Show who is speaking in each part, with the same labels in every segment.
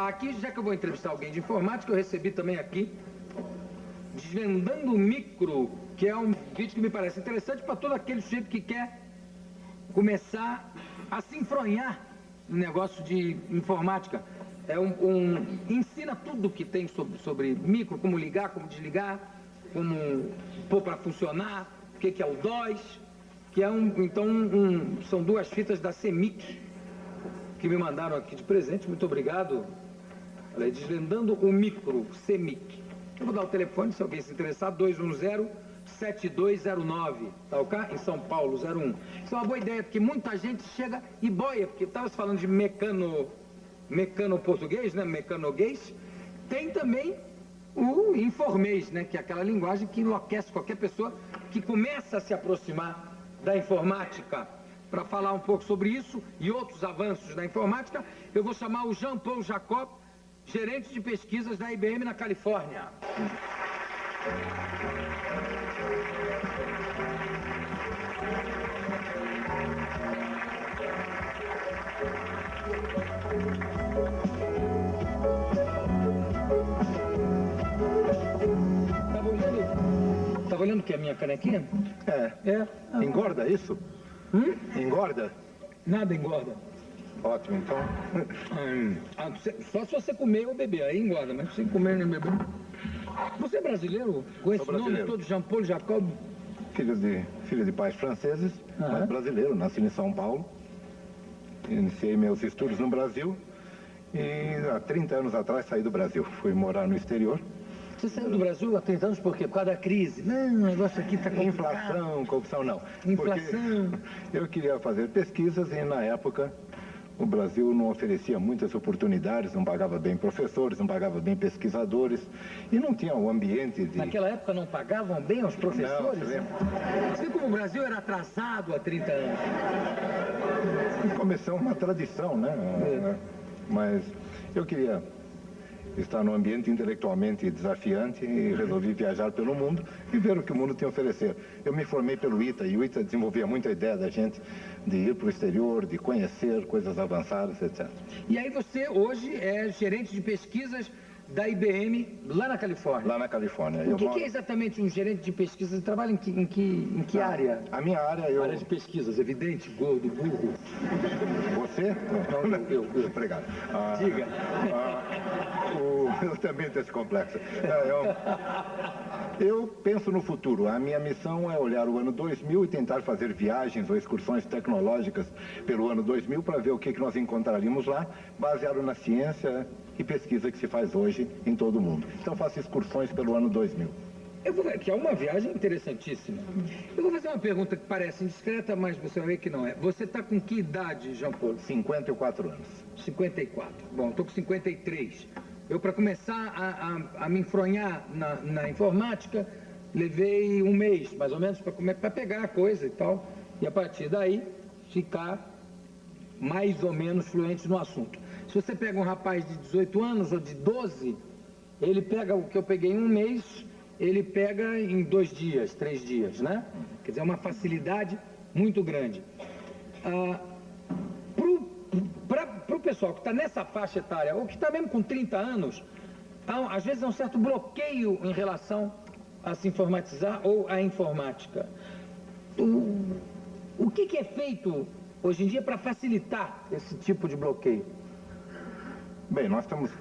Speaker 1: Aqui, já que eu vou entrevistar alguém de informática, eu recebi também aqui Desvendando o Micro, que é um vídeo que me parece interessante para todo aquele sujeito que quer começar a se enfronhar no negócio de informática. Ensina tudo que tem sobre micro, como ligar, como desligar, como pôr para funcionar, o que é o DOS, que é são duas fitas da CEMIC que me mandaram aqui de presente. Muito obrigado. Olha aí, Desvendando o Micro, CEMIC. Eu vou dar o telefone, se alguém se interessar, 210-7209, tá ok? Em São Paulo, 01. Isso é uma boa ideia, porque muita gente chega e boia, porque estava se falando de mecano português, né? Mecanoguês. Tem também o informês, né? Que é aquela linguagem que enlouquece qualquer pessoa que começa a se aproximar da informática. Para falar um pouco sobre isso e outros avanços da informática, eu vou chamar o Jean-Paul Jacob, gerente de pesquisas da IBM na Califórnia. Tava olhando o que? A minha canequinha?
Speaker 2: Engorda isso? Engorda?
Speaker 1: Nada engorda.
Speaker 2: Ótimo, então.
Speaker 1: Só se você comer ou beber, aí engorda, mas sem comer nem beber. Você é brasileiro? Com esse nome todo, Jean-Paul Jacob?
Speaker 2: Filho de pais franceses, mas brasileiro, nasci em São Paulo. Iniciei meus estudos no Brasil e há 30 anos atrás saí do Brasil. Fui morar no exterior.
Speaker 1: Você saiu do Brasil há 30 anos por quê? Por causa da crise? Não, o negócio aqui está complicado.
Speaker 2: Inflação, corrupção, não.
Speaker 1: Inflação.
Speaker 2: Porque eu queria fazer pesquisas e, na época, o Brasil não oferecia muitas oportunidades, não pagava bem professores, não pagava bem pesquisadores e não tinha o ambiente de...
Speaker 1: Naquela época não pagavam bem aos professores?
Speaker 2: Não, você lembra?
Speaker 1: Assim como o Brasil era atrasado há 30 anos.
Speaker 2: Começou uma tradição, né? Mas eu queria estar num ambiente intelectualmente desafiante e resolvi viajar pelo mundo e ver o que o mundo tem a oferecer. Eu me formei pelo ITA e o ITA desenvolvia muito a ideia da gente de ir para o exterior, de conhecer coisas avançadas, etc.
Speaker 1: E aí você hoje é gerente de pesquisas da IBM lá na Califórnia?
Speaker 2: Lá na Califórnia.
Speaker 1: O que é exatamente um gerente de pesquisas? Você trabalha em que área?
Speaker 2: A minha área,
Speaker 1: Área de pesquisas, evidente, gordo, burro.
Speaker 2: Você?
Speaker 1: Não, eu.
Speaker 2: Obrigado.
Speaker 1: Diga.
Speaker 2: Eu também tenho esse complexo. Eu penso no futuro. A minha missão é olhar o ano 2000 e tentar fazer viagens ou excursões tecnológicas pelo ano 2000 para ver o que nós encontraríamos lá, baseado na ciência e pesquisa que se faz hoje em todo o mundo. Então faço excursões pelo ano 2000.
Speaker 1: Que é uma viagem interessantíssima. Eu vou fazer uma pergunta que parece indiscreta, mas você vai ver que não é. Você está com que idade, Jean-Paul?
Speaker 2: 54 anos.
Speaker 1: 54. Bom, estou com 53. Eu, para começar a me enfronhar na informática, levei um mês, mais ou menos, para pegar a coisa e tal. E a partir daí, ficar mais ou menos fluente no assunto. Se você pega um rapaz de 18 anos ou de 12, ele pega o que eu peguei em um mês, ele pega em 2 dias, 3 dias, né? Quer dizer, é uma facilidade muito grande. Para o pessoal que está nessa faixa etária, ou que está mesmo com 30 anos, às vezes há um certo bloqueio em relação a se informatizar ou à informática. O que é feito hoje em dia para facilitar esse tipo de bloqueio?
Speaker 2: Bem, nós estamos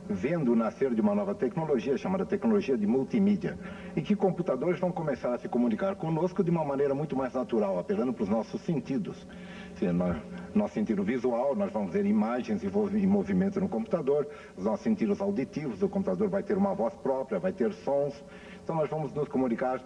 Speaker 2: vendo o nascer de uma nova tecnologia chamada tecnologia de multimídia, e que computadores vão começar a se comunicar conosco de uma maneira muito mais natural, apelando para os nossos sentidos. Nosso sentido visual, nós vamos ver imagens em movimento no computador, os nossos sentidos auditivos, o computador vai ter uma voz própria, vai ter sons, então nós vamos nos comunicar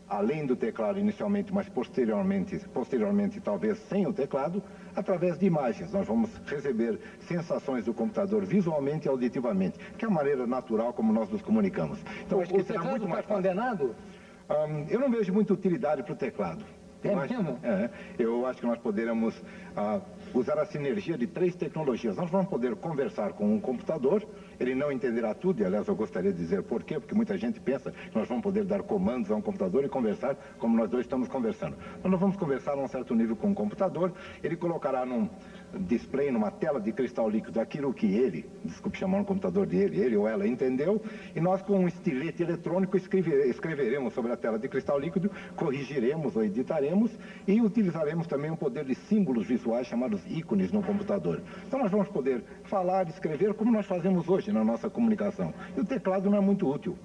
Speaker 2: além do teclado inicialmente, mas posteriormente talvez sem o teclado, através de imagens. Nós vamos receber sensações do computador visualmente e auditivamente, que é a maneira natural como nós nos comunicamos. Então, acho que será muito mais
Speaker 1: condenado?
Speaker 2: Eu não vejo muita utilidade para o teclado. Eu acho que nós poderemos usar a sinergia de 3 tecnologias. Nós vamos poder conversar com um computador ele não entenderá tudo, e aliás eu gostaria de dizer por quê, porque muita gente pensa que nós vamos poder dar comandos a um computador e conversar como nós dois estamos conversando. Nós não vamos conversar a um certo nível com o computador, ele colocará num display, numa tela de cristal líquido, aquilo que ele, desculpe chamar um computador de ele ou ela entendeu, e nós com um estilete eletrônico escreveremos sobre a tela de cristal líquido, corrigiremos ou editaremos e utilizaremos também um poder de símbolos visuais chamados ícones no computador. Então nós vamos poder falar, escrever como nós fazemos hoje na nossa comunicação. E o teclado não é muito útil.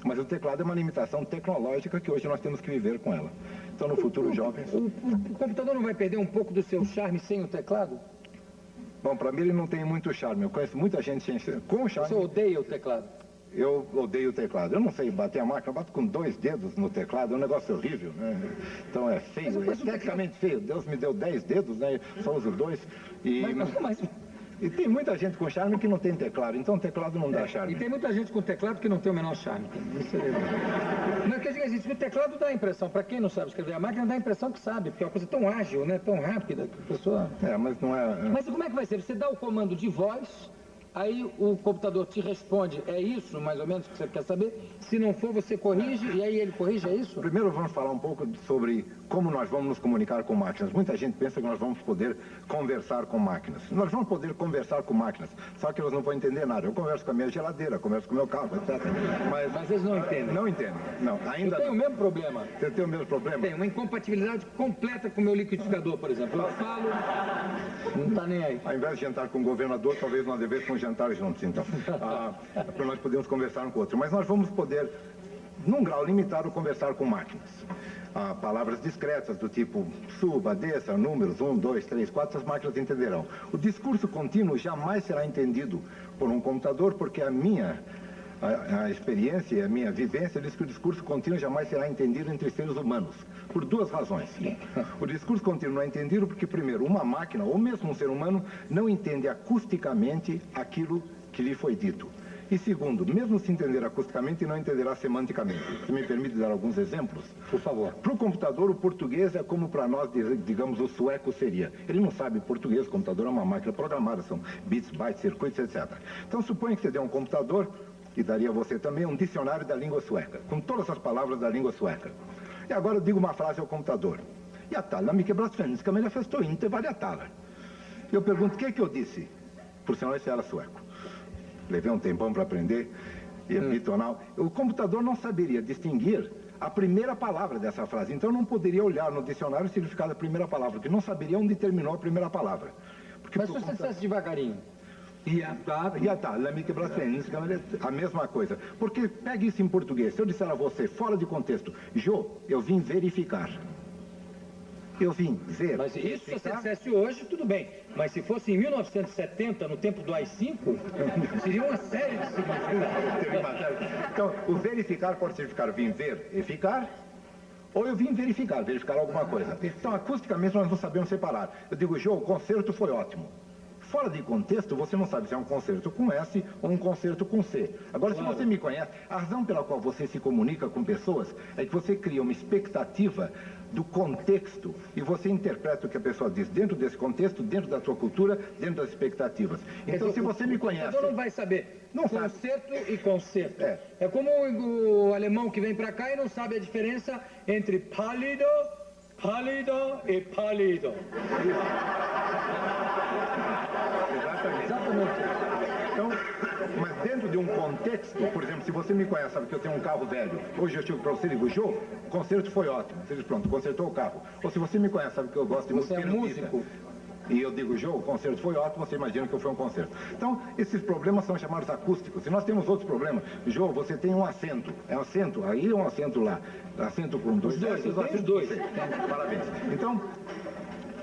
Speaker 2: Mas o teclado é uma limitação tecnológica que hoje nós temos que viver com ela. Então, no futuro, jovens...
Speaker 1: O computador não vai perder um pouco do seu charme sem o teclado?
Speaker 2: Bom, para mim ele não tem muito charme. Eu conheço muita gente com charme.
Speaker 1: Você odeia o teclado?
Speaker 2: Eu odeio o teclado. Eu não sei bater a máquina, eu bato com 2 dedos no teclado, é um negócio horrível, né? Então é feio, é tecnicamente feio. Deus me deu 10 dedos, né? Só uso 2. E tem muita gente com charme que não tem teclado, então o teclado não dá charme.
Speaker 1: E tem muita gente com teclado que não tem o menor charme. Isso é... Não, quer dizer, o teclado dá a impressão, para quem não sabe escrever, a máquina dá a impressão que sabe, porque é uma coisa tão ágil, né? Tão rápida que a pessoa...
Speaker 2: mas não é...
Speaker 1: Mas como é que vai ser? Você dá o comando de voz, aí o computador te responde, é isso mais ou menos que você quer saber? Se não for, você corrige, e aí ele corrige, é isso?
Speaker 2: Primeiro vamos falar um pouco sobre como nós vamos nos comunicar com máquinas. Muita gente pensa que nós vamos poder conversar com máquinas. Nós vamos poder conversar com máquinas, só que elas não vão entender nada. Eu converso com a minha geladeira, converso com o meu carro, etc.
Speaker 1: Mas eles não entendem?
Speaker 2: Não entendem, não. Ainda
Speaker 1: eu tenho o mesmo problema.
Speaker 2: Você tem o mesmo problema?
Speaker 1: Tenho uma incompatibilidade completa com o meu liquidificador, por exemplo. Eu falo, não está nem aí.
Speaker 2: Ao invés de jantar com o governador, talvez nós devêssemos jantar juntos, então. Para nós podermos conversar um com o outro. Mas nós vamos poder, num grau limitado, conversar com máquinas. Palavras discretas do tipo suba, desça, números 1, 2, 3, 4, as máquinas entenderão. O discurso contínuo jamais será entendido por um computador, porque a experiência e a minha vivência diz que o discurso contínuo jamais será entendido entre seres humanos, por 2 razões. O discurso contínuo não é entendido porque, primeiro, uma máquina, ou mesmo um ser humano, não entende acusticamente aquilo que lhe foi dito. E segundo, mesmo se entender acusticamente, não entenderá semanticamente. Você me permite dar alguns exemplos?
Speaker 1: Por favor.
Speaker 2: Para o computador, o português é como para nós, digamos, o sueco seria. Ele não sabe português, o computador é uma máquina programada, são bits, bytes, circuitos, etc. Então, suponha que você dê um computador, e daria a você também um dicionário da língua sueca, com todas as palavras da língua sueca. E agora eu digo uma frase ao computador. Jatala, mikä blasfenska, meillä festo inte variatala. Eu pergunto, o que é que eu disse? Por sinal, esse era sueco. Levei um tempão para aprender, e bitonal. O computador não saberia distinguir a primeira palavra dessa frase, então não poderia olhar no dicionário o significado da primeira palavra, porque não saberia onde terminou a primeira palavra. Porque
Speaker 1: mas se você dissesse devagarinho?
Speaker 2: A mesma coisa. Porque pegue isso em português. Se eu disser a você, fora de contexto, Jô, eu vim verificar. Eu vim ver.
Speaker 1: Mas isso se você dissesse hoje, tudo bem. Mas se fosse em 1970, no tempo do AI-5, seria uma série de significados.
Speaker 2: Então, o verificar pode significar vim ver e ficar, ou eu vim verificar alguma coisa. Então, acusticamente, nós não sabemos separar. Eu digo, Jô, o concerto foi ótimo. Fora de contexto, você não sabe se é um concerto com S ou um concerto com C. Agora, se você me conhece, a razão pela qual você se comunica com pessoas é que você cria uma expectativa do contexto e você interpreta o que a pessoa diz dentro desse contexto, dentro da sua cultura, dentro das expectativas. Então, se você me conhece...
Speaker 1: O não vai saber
Speaker 2: não
Speaker 1: concerto
Speaker 2: sabe.
Speaker 1: E concerto. É como o alemão que vem para cá e não sabe a diferença entre pálido e pálido. Exatamente.
Speaker 2: Então, mas dentro de um contexto, por exemplo, se você me conhece, sabe que eu tenho um carro velho, hoje eu chego para você e digo, Jô, o concerto foi ótimo. Você diz, pronto, consertou o carro. Ou se você me conhece, sabe que eu gosto de música.
Speaker 1: Você é músico.
Speaker 2: E eu digo, Jô, o concerto foi ótimo, você imagina que foi um concerto. Então, esses problemas são chamados acústicos. E nós temos outros problemas. Jô, você tem um acento. É um acento, aí é um acento lá. Acento com 2
Speaker 1: dois, os dois.
Speaker 2: Parabéns. Então,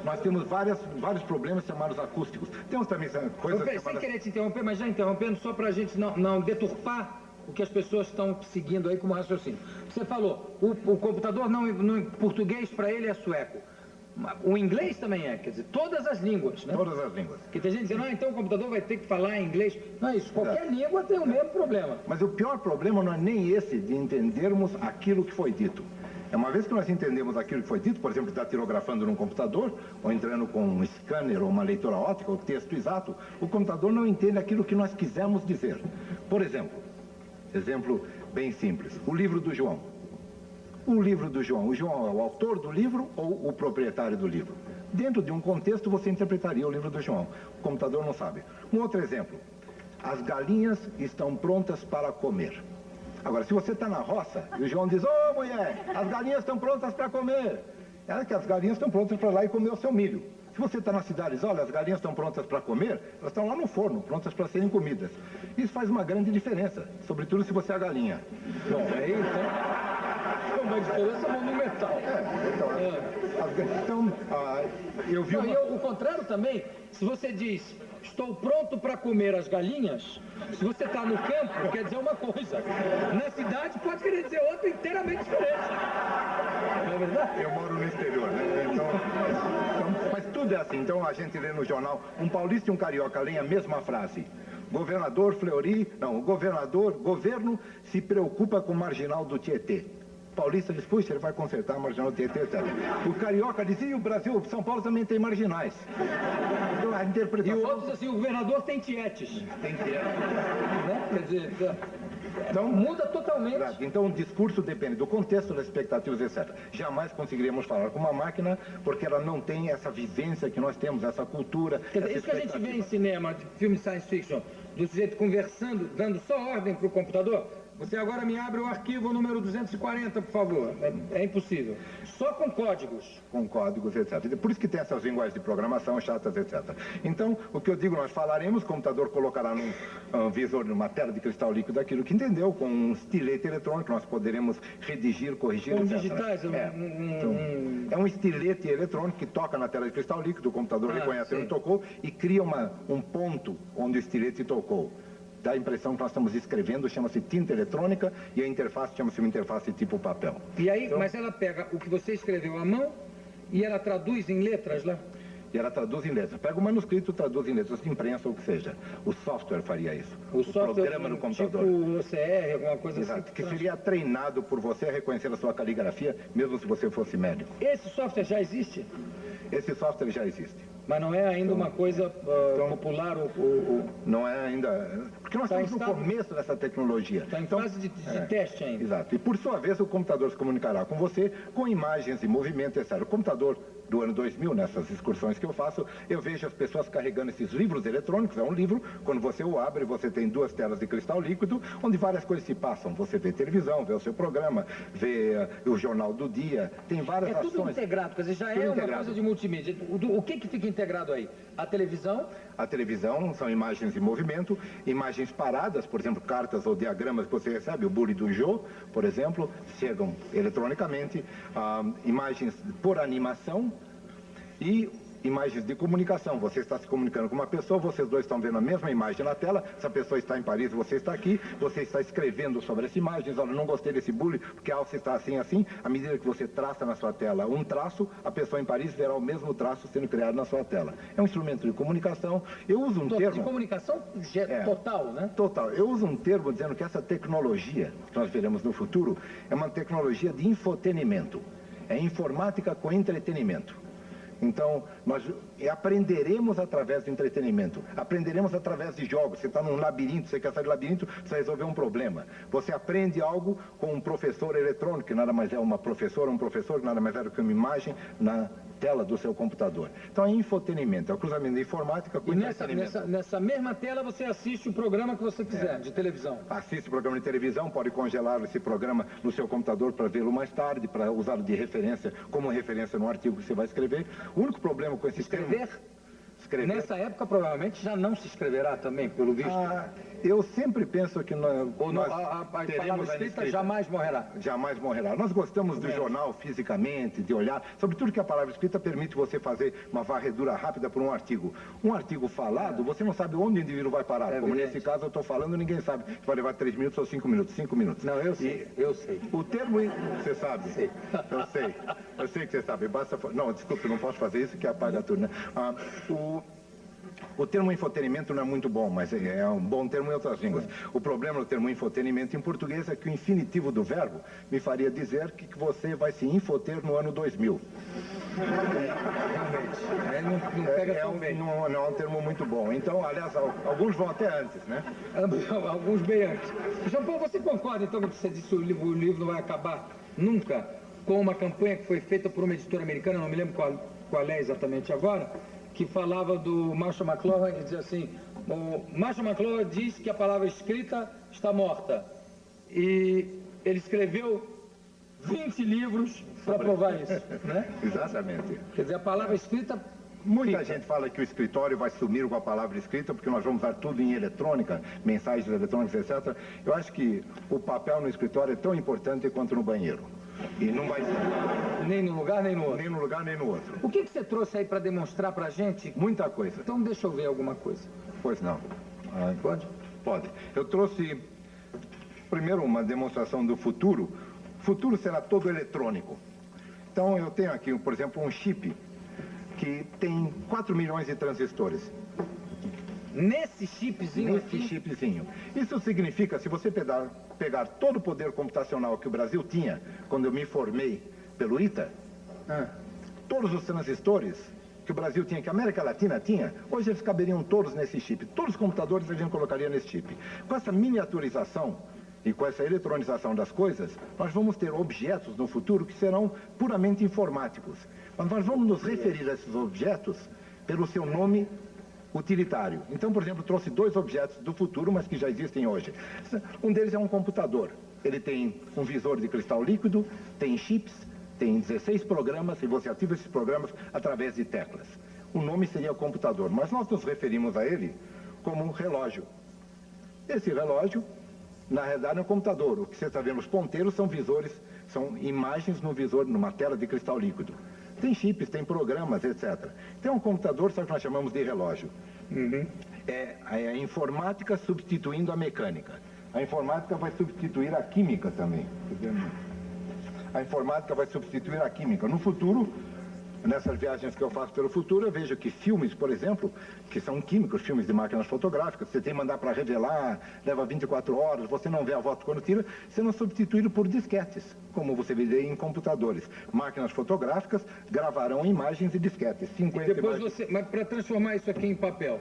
Speaker 2: nós temos vários problemas chamados acústicos. Temos também coisas chamadas...
Speaker 1: Sem querer te interromper, mas já interrompendo, só para a gente não deturpar o que as pessoas estão seguindo aí como raciocínio. Você falou, o computador, não, português para ele é sueco. O inglês também é, quer dizer, todas as línguas, né?
Speaker 2: Todas as línguas.
Speaker 1: Porque tem gente dizendo, então o computador vai ter que falar inglês. Não é isso, qualquer língua tem o mesmo problema.
Speaker 2: Mas o pior problema não é nem esse de entendermos aquilo que foi dito. É uma vez que nós entendemos aquilo que foi dito, por exemplo, que está tirografando num computador, ou entrando com um scanner ou uma leitura óptica, ou texto exato, o computador não entende aquilo que nós quisermos dizer. Por exemplo bem simples, o livro do João. O livro do João. O João é o autor do livro ou o proprietário do livro? Dentro de um contexto você interpretaria o livro do João. O computador não sabe. Um outro exemplo. As galinhas estão prontas para comer. Agora, se você está na roça e o João diz: ô mulher, as galinhas estão prontas para comer. É que as galinhas estão prontas para ir lá e comer o seu milho. Se você está na cidade e diz: olha, as galinhas estão prontas para comer, elas estão lá no forno, prontas para serem comidas. Isso faz uma grande diferença, sobretudo se você é a galinha.
Speaker 1: Bom, aí então, uma diferença monumental.
Speaker 2: Eu vi
Speaker 1: o contrário também, se você diz: estou pronto para comer as galinhas, se você está no campo, quer dizer uma coisa. Na cidade pode querer dizer outra inteiramente diferente. Não é verdade?
Speaker 2: Eu moro no exterior, né? Mas tudo é assim. Então a gente lê no jornal, um paulista e um carioca leem a mesma frase. Governador Fleury, não, o governo se preocupa com o marginal do Tietê. O paulista diz: puxa, ele vai consertar a marginal do Tietê, etc. O carioca diz: e o Brasil, São Paulo também tem marginais. Então a interpretação...
Speaker 1: E o outro diz assim: o governador tem tietes.
Speaker 2: Tem tietes.
Speaker 1: Né? Quer dizer... Então muda totalmente.
Speaker 2: Então o discurso depende do contexto, das expectativas, etc. Jamais conseguiríamos falar com uma máquina porque ela não tem essa vivência que nós temos, essa cultura.
Speaker 1: Quer dizer, isso que a gente vê em cinema, de filme science fiction, do sujeito conversando, dando só ordem para o computador. Você agora me abre o arquivo número 240, por favor. É impossível. Só com códigos.
Speaker 2: Com códigos, etc. Por isso que tem essas linguagens de programação chatas, etc. Então, o que eu digo, nós falaremos, o computador colocará num visor, numa tela de cristal líquido, aquilo que entendeu, com um estilete eletrônico, nós poderemos redigir, corrigir,
Speaker 1: com
Speaker 2: etc.
Speaker 1: digitais?
Speaker 2: É um estilete eletrônico que toca na tela de cristal líquido, o computador reconhece onde tocou e cria um ponto onde o estilete tocou. Dá a impressão que nós estamos escrevendo, chama-se tinta eletrônica, e a interface chama-se uma interface tipo papel.
Speaker 1: E aí, mas ela pega o que você escreveu à mão e ela traduz em letras lá?
Speaker 2: E ela traduz em letras. Pega o manuscrito, traduz em letras de imprensa ou o que seja. O software faria isso.
Speaker 1: O software,
Speaker 2: programa no computador.
Speaker 1: Tipo OCR, alguma coisa
Speaker 2: Exato,
Speaker 1: assim.
Speaker 2: que seria treinado por você a reconhecer a sua caligrafia, mesmo se você fosse médico.
Speaker 1: Esse software já existe?
Speaker 2: Esse software já existe.
Speaker 1: Mas não é ainda uma coisa popular?
Speaker 2: Não é ainda... Porque nós estamos no começo dessa tecnologia.
Speaker 1: Está em fase de teste ainda.
Speaker 2: Exato. E por sua vez o computador se comunicará com você com imagens e movimento, etc. O computador do ano 2000, nessas excursões que eu faço, eu vejo as pessoas carregando esses livros eletrônicos. É um livro, quando você o abre, você tem duas telas de cristal líquido, onde várias coisas se passam. Você vê televisão, vê o seu programa, vê o jornal do dia, tem várias ações.
Speaker 1: É tudo integrado, quer dizer, já é uma coisa de multimídia. O que fica integrado aí? A televisão?
Speaker 2: A televisão são imagens em movimento, imagens paradas, por exemplo, cartas ou diagramas que você recebe, o bully do Jô, por exemplo, chegam eletronicamente, imagens por animação e imagens de comunicação. Você está se comunicando com uma pessoa, vocês dois estão vendo a mesma imagem na tela, essa pessoa está em Paris, você está aqui, você está escrevendo sobre essa imagem, olha, não gostei desse bullying, porque a alça está assim, assim, à medida que você traça na sua tela um traço, a pessoa em Paris verá o mesmo traço sendo criado na sua tela. É um instrumento de comunicação. Eu uso um termo...
Speaker 1: De comunicação total, né?
Speaker 2: Total. Eu uso um termo dizendo que essa tecnologia, que nós veremos no futuro, é uma tecnologia de infotenimento. É informática com entretenimento. Então, nós aprenderemos através do entretenimento, aprenderemos através de jogos. Você está num labirinto, você quer sair do labirinto, você vai resolver um problema. Você aprende algo com um professor eletrônico, que nada mais é uma professora, um professor, que nada mais é do que uma imagem na tela do seu computador. Então é infotenimento, é o cruzamento de informática com entretenimento.
Speaker 1: Nessa mesma tela você assiste o programa que você quiser, de televisão.
Speaker 2: Assiste o programa de televisão, pode congelar esse programa no seu computador para vê-lo mais tarde, para usá-lo de referência, como referência no artigo que você vai escrever. O único problema com esse
Speaker 1: escrever? Nessa época, provavelmente, já não se escreverá também, pelo visto.
Speaker 2: Eu sempre penso que nós
Speaker 1: a palavra escrita jamais morrerá.
Speaker 2: Jamais morrerá. Nós gostamos do jornal fisicamente, de olhar, sobretudo que a palavra escrita permite você fazer uma varredura rápida por um artigo. Um artigo falado, você não sabe onde o indivíduo vai parar. Como nesse caso eu estou falando, ninguém sabe. Vai levar 3 minutos ou 5 minutos. 5 minutos.
Speaker 1: Não, eu sei. Eu sei.
Speaker 2: O termo, você sabe?
Speaker 1: Sei.
Speaker 2: Eu sei. Eu sei que você sabe. Basta... Não, desculpe, não posso fazer isso que apaga tudo, né? O termo infotenimento não é muito bom, mas é um bom termo em outras línguas. O problema do termo infotenimento em português é que o infinitivo do verbo me faria dizer que você vai se infoter no ano 2000.
Speaker 1: Realmente, não pega tão bem.
Speaker 2: Não é um termo muito bom. Então, aliás, alguns vão até antes, né?
Speaker 1: Alguns bem antes. João Paulo, você concorda então que você disse que o livro não vai acabar nunca com uma campanha que foi feita por uma editora americana, não me lembro qual é exatamente agora, que falava do Marshall McLuhan e dizia assim: o Marshall McLuhan diz que a palavra escrita está morta. E ele escreveu 20 livros para provar isso, né?
Speaker 2: Exatamente.
Speaker 1: Quer dizer, a palavra escrita...
Speaker 2: Muita gente fala que o escritório vai sumir com a palavra escrita porque nós vamos usar tudo em eletrônica, mensagens eletrônicas, etc. Eu acho que o papel no escritório é tão importante quanto no banheiro. E não vai ser.
Speaker 1: Nem num lugar, nem no outro.
Speaker 2: Nem num lugar, nem no outro.
Speaker 1: O que você trouxe aí para demonstrar para a gente?
Speaker 2: Muita coisa.
Speaker 1: Então deixa eu ver alguma coisa.
Speaker 2: Pois não.
Speaker 1: Pode?
Speaker 2: Pode. Eu trouxe, primeiro, uma demonstração do futuro. O futuro será todo eletrônico. Então, eu tenho aqui, por exemplo, um chip que tem 4 milhões de transistores.
Speaker 1: Nesse chipzinho aqui?
Speaker 2: Nesse chipzinho. Isso significa, se você pegar todo o poder computacional que o Brasil tinha quando eu me formei pelo ITA, todos os transistores que o Brasil tinha, que a América Latina tinha, hoje eles caberiam todos nesse chip. Todos os computadores a gente colocaria nesse chip. Com essa miniaturização e com essa eletronização das coisas, nós vamos ter objetos no futuro que serão puramente informáticos. Mas nós vamos nos referir a esses objetos pelo seu nome utilitário. Então, por exemplo, trouxe 2 objetos do futuro, mas que já existem hoje. Um deles é um computador. Ele tem um visor de cristal líquido, tem chips, tem 16 programas, e você ativa esses programas através de teclas. O nome seria computador, mas nós nos referimos a ele como um relógio. Esse relógio, na realidade, é um computador. O que você está vendo, os ponteiros são visores, são imagens no visor, numa tela de cristal líquido. Tem chips, tem programas, etc. Então, um computador, só que nós chamamos de relógio. É a informática substituindo a mecânica. A informática vai substituir a química também. A informática vai substituir a química. No futuro, nessas viagens que eu faço pelo futuro, eu vejo que filmes, por exemplo, que são químicos, filmes de máquinas fotográficas, você tem que mandar para revelar, leva 24 horas, você não vê a foto quando tira, sendo substituído por disquetes, como você vê em computadores. Máquinas fotográficas gravarão imagens e disquetes. 50
Speaker 1: e depois mas para transformar isso aqui em papel?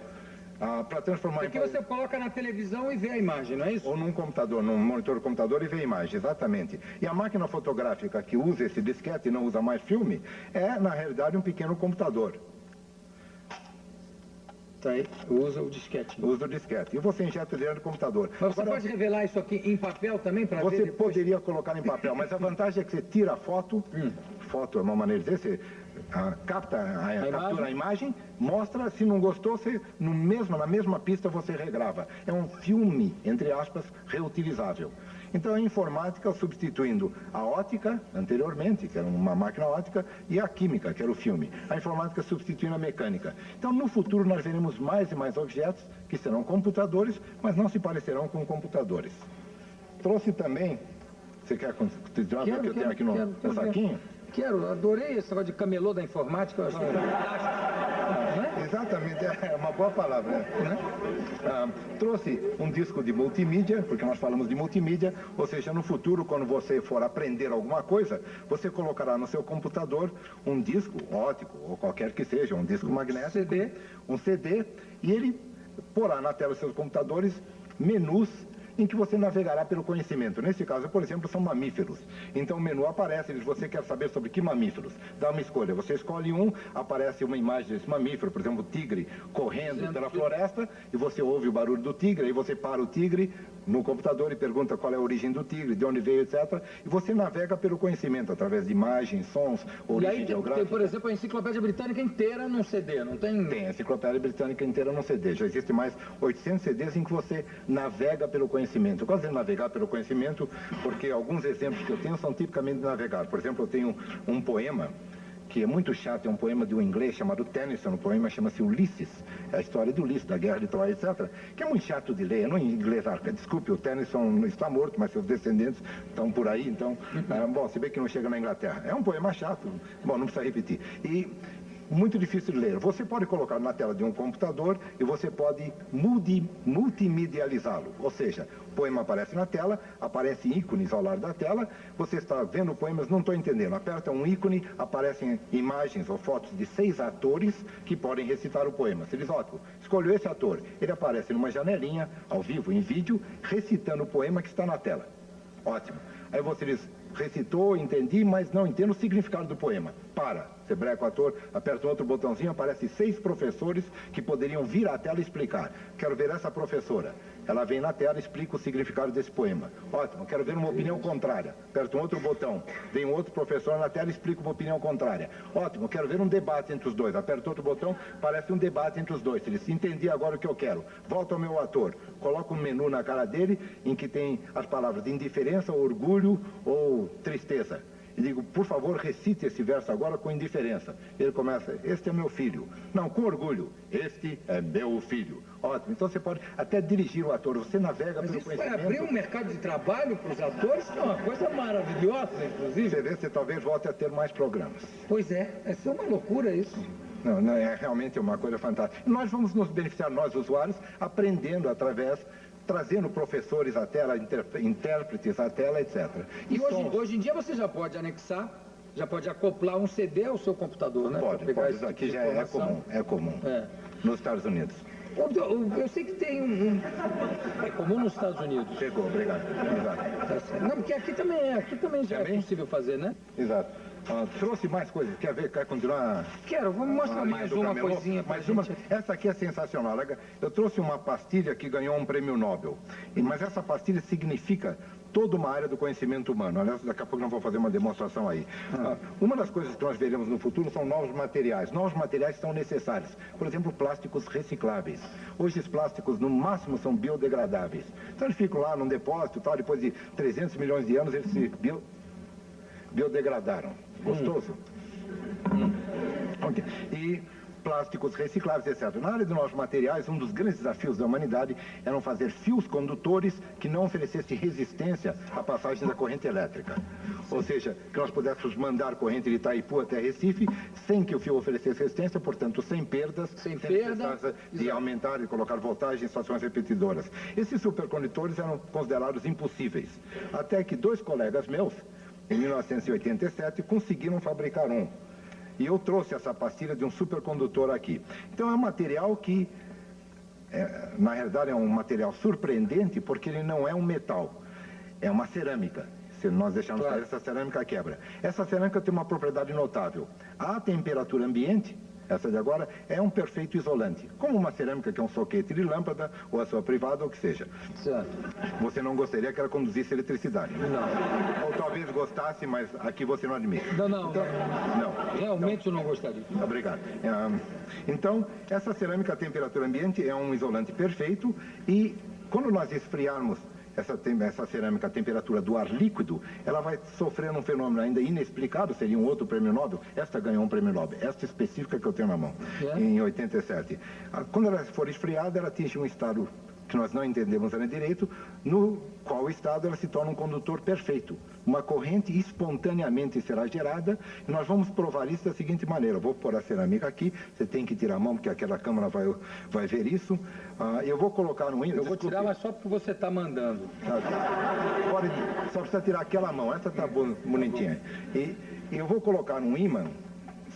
Speaker 2: Para transformar
Speaker 1: aqui você coloca na televisão e vê a imagem, não é isso?
Speaker 2: Ou num computador, num monitor do computador e vê a imagem, exatamente. E a máquina fotográfica que usa esse disquete e não usa mais filme, é, na realidade, um pequeno computador.
Speaker 1: Tá aí, usa o disquete.
Speaker 2: Usa o disquete. E você injeta dentro do computador.
Speaker 1: Mas você pode revelar isso aqui em papel também para ver depois?
Speaker 2: Você poderia colocar em papel, mas a vantagem é que você tira a foto, foto é uma maneira de dizer, você captura a imagem, mostra, se não gostou, você, na mesma pista você regrava. É um filme, entre aspas, reutilizável. Então a informática substituindo a ótica, anteriormente, que era uma máquina ótica, e a química, que era o filme. A informática substituindo a mecânica. Então no futuro nós veremos mais e mais objetos que serão computadores, mas não se parecerão com computadores. Trouxe também, você quer continuar o que eu tenho aqui no saquinho?
Speaker 1: Quero, adorei esse negócio de camelô da informática, eu achei fantástico.
Speaker 2: Exatamente, é uma boa palavra. Né? Trouxe um disco de multimídia, porque nós falamos de multimídia, ou seja, no futuro, quando você for aprender alguma coisa, você colocará no seu computador um disco óptico, ou qualquer que seja, um disco magnético, um CD, e ele porá na tela dos seus computadores menus em que você navegará pelo conhecimento. Nesse caso, por exemplo, são mamíferos. Então o menu aparece, diz, você quer saber sobre que mamíferos? Dá uma escolha. Você escolhe um, aparece uma imagem desse mamífero, por exemplo, o tigre correndo pela floresta, e você ouve o barulho do tigre, aí você para o tigre no computador e pergunta qual é a origem do tigre, de onde veio, etc. E você navega pelo conhecimento, através de imagens, sons, origem geográfica.
Speaker 1: Tem, por exemplo, a Enciclopédia Britânica inteira num CD, não tem?
Speaker 2: Tem, a Enciclopédia Britânica inteira num CD. Já existe mais 800 CDs em que você navega pelo conhecimento. Eu gosto de navegar pelo conhecimento, porque alguns exemplos que eu tenho são tipicamente de navegar. Por exemplo, eu tenho um poema que é muito chato, é um poema de um inglês chamado Tennyson, o poema chama-se Ulisses, é a história do Ulisses, da Guerra de Troia, etc., que é muito chato de ler, não em inglês arca, desculpe, o Tennyson está morto, mas seus descendentes estão por aí, então, bom, se bem que não chega na Inglaterra. É um poema chato, bom, não precisa repetir. E muito difícil de ler. Você pode colocar na tela de um computador e você pode multimedializá-lo. Ou seja, o poema aparece na tela, aparecem ícones ao lado da tela, você está vendo o poema, mas não estou entendendo. Aperta um ícone, aparecem imagens ou fotos de 6 atores que podem recitar o poema. Você diz, ótimo, escolheu esse ator. Ele aparece numa janelinha, ao vivo, em vídeo, recitando o poema que está na tela. Ótimo. Aí você diz, recitou, entendi, mas não entendo o significado do poema. Para. Você breca o ator, aperta um outro botãozinho, aparece 6 professores que poderiam vir à tela e explicar. Quero ver essa professora. Ela vem na tela e explica o significado desse poema. Ótimo, quero ver uma opinião contrária. Aperta um outro botão, vem um outro professor na tela e explica uma opinião contrária. Ótimo, quero ver um debate entre os dois. Aperta outro botão, parece um debate entre os dois. Ele diz, entendi agora o que eu quero. Volta ao meu ator. Coloca um menu na cara dele em que tem as palavras de indiferença, orgulho ou tristeza. E digo, por favor, recite esse verso agora com indiferença. Ele começa, este é meu filho. Não, com orgulho, este é meu filho. Ótimo, então você pode até dirigir o ator, você navega pelo conhecimento.
Speaker 1: Mas isso vai abrir um mercado de trabalho para os atores, que é uma coisa maravilhosa, inclusive.
Speaker 2: Você vê, você talvez volte a ter mais programas.
Speaker 1: Pois é, essa é uma loucura isso.
Speaker 2: Não, é realmente uma coisa fantástica. Nós vamos nos beneficiar, nós usuários, aprendendo trazendo professores à tela, intérpretes à tela, etc.
Speaker 1: E hoje em dia você já pode anexar, já pode acoplar um CD ao seu computador, né?
Speaker 2: Pode, isso aqui já é comum, nos Estados Unidos.
Speaker 1: Eu sei que tem é comum nos Estados Unidos.
Speaker 2: Pegou, obrigado. Exato.
Speaker 1: Não, porque aqui também já é possível fazer, né?
Speaker 2: Exato. Trouxe mais coisas, quer continuar?
Speaker 1: Quero, vamos mostrar mais uma coisinha pra gente.
Speaker 2: Essa aqui é sensacional. Eu trouxe uma pastilha que ganhou um prêmio Nobel, mas essa pastilha significa toda uma área do conhecimento humano. Aliás, daqui a pouco nós vamos fazer uma demonstração aí. Uma das coisas que nós veremos no futuro são novos materiais. Novos materiais são necessários. Por exemplo, plásticos recicláveis. Hoje os plásticos, no máximo, são biodegradáveis. Então eles ficam lá num depósito, tal, depois de 300 milhões de anos eles se biodegradaram. Gostoso? Okay. E plásticos recicláveis, etc. Na área de novos materiais, um dos grandes desafios da humanidade eram fazer fios condutores que não oferecessem resistência à passagem da corrente elétrica. Ou seja, que nós pudéssemos mandar corrente de Itaipu até Recife sem que o fio oferecesse resistência, portanto, sem perdas, sem perda de aumentar e colocar voltagem em estações repetidoras. Esses supercondutores eram considerados impossíveis. Até que 2 colegas meus, em 1987, conseguiram fabricar um. E eu trouxe essa pastilha de um supercondutor aqui. Então é um material que, na realidade, é um material surpreendente porque ele não é um metal, é uma cerâmica. Se nós deixarmos cair, essa cerâmica quebra. Essa cerâmica tem uma propriedade notável. A temperatura ambiente, essa de agora, é um perfeito isolante. Como uma cerâmica que é um soquete de lâmpada, ou a sua privada, ou o que seja.
Speaker 1: Certo.
Speaker 2: Você não gostaria que ela conduzisse eletricidade.
Speaker 1: Não.
Speaker 2: Ou talvez gostasse, mas aqui você não admite.
Speaker 1: Não.
Speaker 2: Então, não.
Speaker 1: Realmente eu não gostaria.
Speaker 2: Obrigado. Então, essa cerâmica a temperatura ambiente é um isolante perfeito e quando nós esfriarmos essa cerâmica a temperatura do ar líquido, ela vai sofrer um fenômeno ainda inexplicado, seria um outro prêmio Nobel. Esta ganhou um prêmio Nobel, esta específica que eu tenho na mão, em 87. Quando ela for esfriada, ela atinge um estado que nós não entendemos ainda direito, no qual estado ela se torna um condutor perfeito. Uma corrente espontaneamente será gerada e nós vamos provar isso da seguinte maneira. Eu vou pôr a cerâmica aqui, você tem que tirar a mão porque aquela câmera vai ver isso. Eu vou colocar um ímã.
Speaker 1: Eu vou tirar, mas só porque você está mandando.
Speaker 2: Só precisa tirar aquela mão, essa está bonitinha. E eu vou colocar um ímã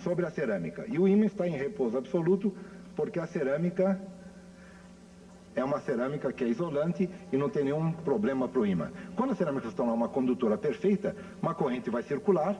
Speaker 2: sobre a cerâmica. E o ímã está em repouso absoluto porque a cerâmica é uma cerâmica que é isolante e não tem nenhum problema para o ímã. Quando a cerâmica se tornar uma condutora perfeita, uma corrente vai circular,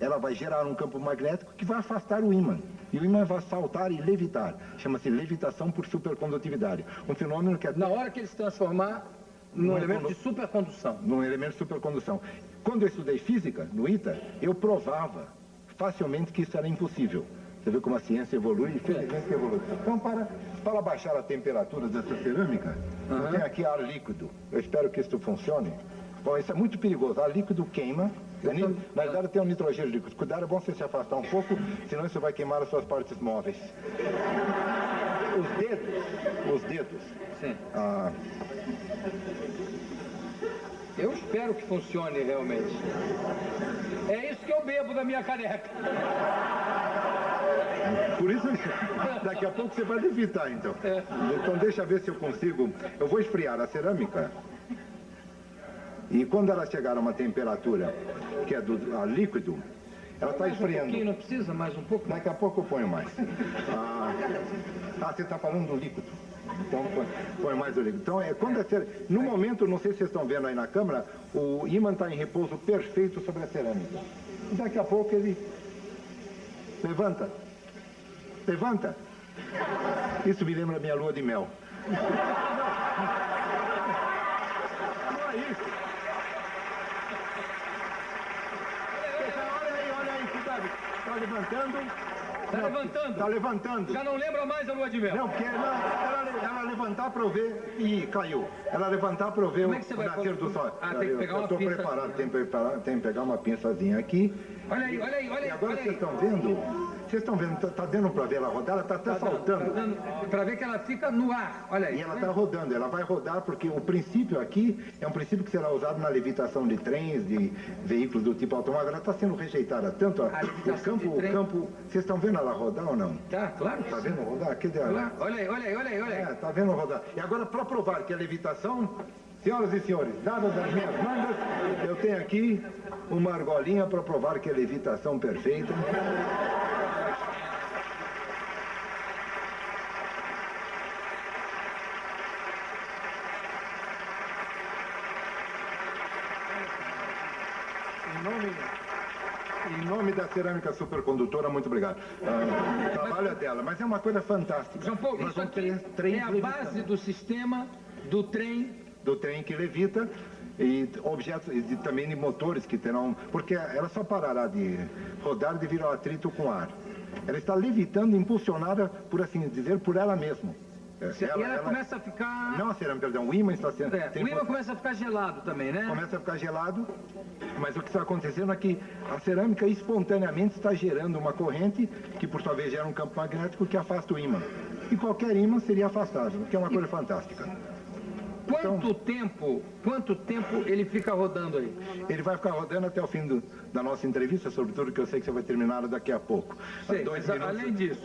Speaker 2: ela vai gerar um campo magnético que vai afastar o ímã. E o ímã vai saltar e levitar. Chama-se levitação por supercondutividade. Um fenômeno que...
Speaker 1: Na hora que ele se transformar num elemento de supercondução.
Speaker 2: Num elemento de supercondução. Quando eu estudei física, no ITA, eu provava facilmente que isso era impossível. Você vê como a ciência evolui, infelizmente que evolui. Então, para baixar a temperatura dessa cerâmica, eu tenho aqui ar líquido. Eu espero que isso funcione. Bom, isso é muito perigoso. Ar líquido queima. Na verdade, tem um nitrogênio líquido. Cuidado, é bom você se afastar um pouco, senão isso vai queimar as suas partes móveis. Os dedos.
Speaker 1: Sim. Eu espero que funcione realmente. É isso que eu bebo da minha caneca.
Speaker 2: Por isso, daqui a pouco você vai levitar, então. Então, deixa eu ver se eu consigo. Eu vou esfriar a cerâmica. E quando ela chegar a uma temperatura que é a líquido, ela está esfriando.
Speaker 1: Um pouquinho, não precisa? Mais um pouco?
Speaker 2: Daqui a pouco eu ponho mais. Você está falando do líquido. Então, põe mais o líquido. Então, no momento, não sei se vocês estão vendo aí na câmera, o ímã está em repouso perfeito sobre a cerâmica. E daqui a pouco ele levanta. Levanta. Isso me lembra a minha lua de mel. Não é isso. Olha aí, cuidado. Está levantando.
Speaker 1: Está levantando?
Speaker 2: Está levantando.
Speaker 1: Já não lembra mais a lua de mel?
Speaker 2: Não, porque ela levantar para eu ver e caiu. Ela levantar para eu ver
Speaker 1: Como é que você
Speaker 2: o
Speaker 1: vai
Speaker 2: nascer do sol.
Speaker 1: tem que pegar uma pinça.
Speaker 2: Eu estou preparado, tem que pegar uma pinçazinha aqui.
Speaker 1: Olha aí.
Speaker 2: E agora vocês estão vendo? Vocês estão vendo? Está dando para ver ela rodar? Ela está até saltando.
Speaker 1: Para ver que ela fica no ar. Olha aí.
Speaker 2: E ela está rodando, ela vai rodar porque o princípio aqui é um princípio que será usado na levitação de trens, de veículos do tipo automóvel. Ela está sendo rejeitada tanto. O campo. Vocês estão vendo ela rodar ou não?
Speaker 1: Tá, claro.
Speaker 2: Está vendo rodar? Aqui dela.
Speaker 1: Claro. Olha aí.
Speaker 2: Está vendo rodar. E agora, para provar que a levitação, senhoras e senhores, dadas as minhas mangas, eu tenho aqui uma argolinha para provar que é levitação perfeita. Em nome da cerâmica supercondutora, muito obrigado. O trabalho é dela, mas é uma coisa fantástica.
Speaker 1: João Paulo, isso aqui é a base do sistema do trem.
Speaker 2: Do trem que levita e objetos, e também de motores que terão... Porque ela só parará de rodar devido ao atrito com ar. Ela está levitando, impulsionada, por assim dizer, por ela mesma.
Speaker 1: E ela começa a ficar...
Speaker 2: Não a cerâmica, perdão, o ímã está sendo...
Speaker 1: O ímã começa a ficar gelado também, né?
Speaker 2: Começa a ficar gelado, mas o que está acontecendo é que a cerâmica espontaneamente está gerando uma corrente que, por sua vez, gera um campo magnético que afasta o ímã. E qualquer ímã seria afastado, o que é uma coisa fantástica.
Speaker 1: Quanto tempo ele fica rodando aí?
Speaker 2: Ele vai ficar rodando até o fim da nossa entrevista, sobretudo que eu sei que você vai terminar daqui a pouco.
Speaker 1: Sei, mas além disso...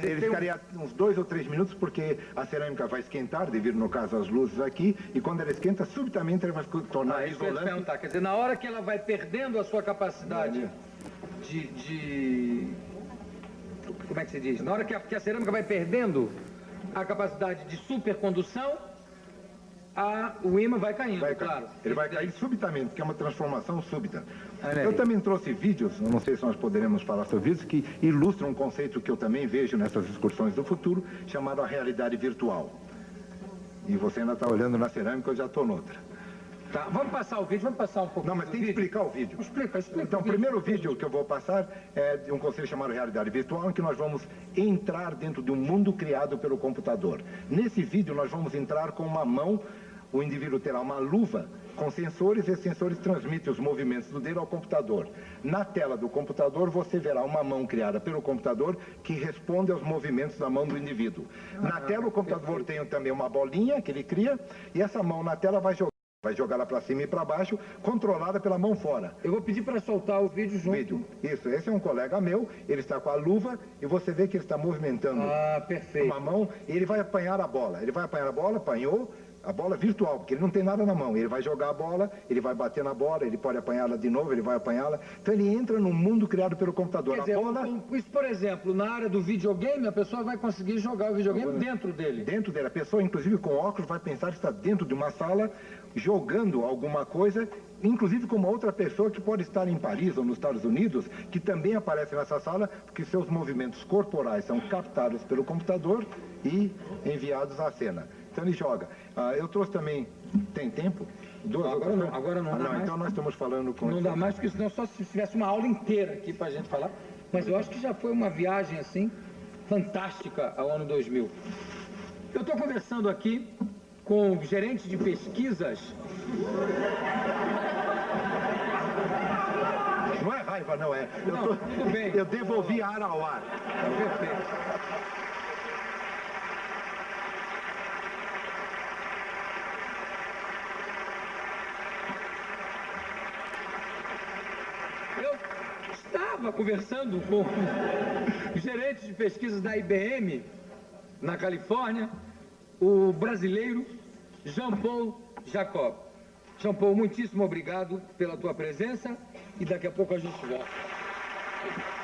Speaker 2: Ele ficaria uns 2 ou 3 minutos, porque a cerâmica vai esquentar, devido, no caso, às luzes aqui, e quando ela esquenta, subitamente ela vai tornar isolante.
Speaker 1: Quer dizer, na hora que ela vai perdendo a sua capacidade como é que se diz? Na hora que a cerâmica vai perdendo a capacidade de supercondução, o ímã vai caindo, claro.
Speaker 2: Ele vai cair subitamente, que é uma transformação súbita. Eu também trouxe vídeos, não sei se nós poderemos falar sobre isso, que ilustram um conceito que eu também vejo nessas excursões do futuro, chamado a realidade virtual. E você ainda está olhando na cerâmica, eu já estou noutra.
Speaker 1: Tá, vamos passar o vídeo, vamos passar um pouco.
Speaker 2: Não, mas tem que explicar o vídeo.
Speaker 1: Explica.
Speaker 2: Então, o primeiro vídeo que eu vou passar é de um conceito chamado realidade virtual, em que nós vamos entrar dentro de um mundo criado pelo computador. Nesse vídeo, nós vamos entrar com uma mão. O indivíduo terá uma luva com sensores e esses sensores transmitem os movimentos do dedo ao computador. Na tela do computador você verá uma mão criada pelo computador que responde aos movimentos da mão do indivíduo. Na tela o computador tem também uma bolinha que ele cria e essa mão na tela vai jogar ela para cima e para baixo, controlada pela mão fora.
Speaker 1: Eu vou pedir para soltar o vídeo junto.
Speaker 2: Isso, esse é um colega meu, ele está com a luva e você vê que ele está movimentando uma mão e ele vai apanhar a bola. Ele vai apanhar a bola, apanhou. A bola virtual, porque ele não tem nada na mão. Ele vai jogar a bola, ele vai bater na bola, ele pode apanhá-la de novo, ele vai apanhá-la. Então ele entra num mundo criado pelo computador.
Speaker 1: Quer dizer, isso, por exemplo, na área do videogame, a pessoa vai conseguir jogar o videogame dentro dele.
Speaker 2: Dentro dele. A pessoa, inclusive com óculos, vai pensar que está dentro de uma sala jogando alguma coisa, inclusive com uma outra pessoa que pode estar em Paris ou nos Estados Unidos, que também aparece nessa sala, porque seus movimentos corporais são captados pelo computador e enviados à cena. Então ele joga. Eu trouxe também... Tem tempo?
Speaker 1: Agora não dá mais.
Speaker 2: Então nós estamos falando com...
Speaker 1: Não dá mais, porque senão só se tivesse uma aula inteira aqui pra gente falar. Mas eu acho que já foi uma viagem, assim, fantástica ao ano 2000. Eu estou conversando aqui com o gerente de pesquisas...
Speaker 2: Não é raiva, não é.
Speaker 1: Tudo bem.
Speaker 2: Eu devolvi ar ao ar.
Speaker 1: Perfeito. estava conversando com o gerente de pesquisas da IBM, na Califórnia, o brasileiro Jean-Paul Jacob. Jean-Paul, muitíssimo obrigado pela tua presença e daqui a pouco a gente volta.